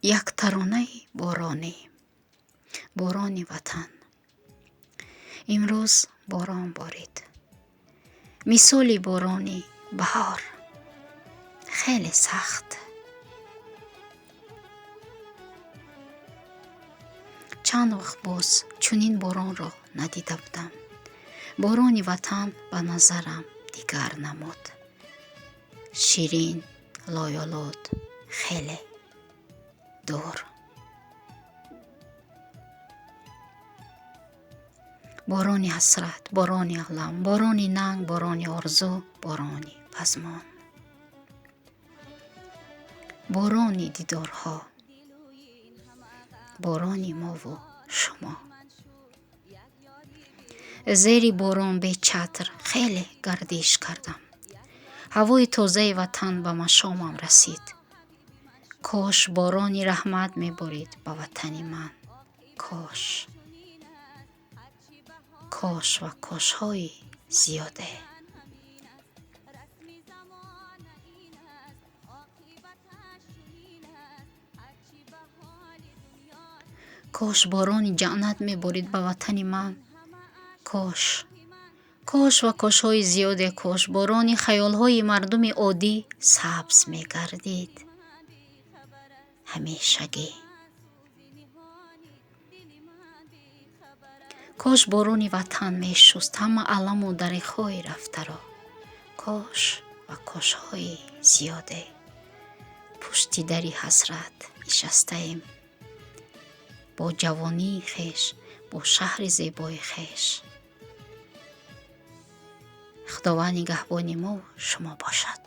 як таронаи борони ватан. имрӯз борон борид. мисоли борони баҳор хеле сахт. чанд вақт боз чунин боронро надида будам. борони ватан ба назарам дигар намуд. ширин, лоёлуд, хеле дур. борони ҳасрат, борони алам, борони нанг, борони орзу, борони пазмон. борони дидорҳо, борони мову шумо. зери борон бечатр хеле гардиш кардам. ҳавои тозаи ватан ба машомам расид. кош борони раҳмат меборид ба ватани ман. кош ва кошҳои зиёде. кош борони ҷаънат меборид ба ватани ман. кош ва кошҳои зиёде. кош борони хаёлҳои мардуми оддӣ сабз мегардид. ҳамешагӣ. кош борони ватан мешуст ҳама аламу дарихҳои рафтаро. кош ва кошҳои зиёде. пушти дари ҳасрат нишастаем. бо ҷавонии хеш, бо шаҳри зебои хеш. худованд нигаҳбони мо шумо бошад.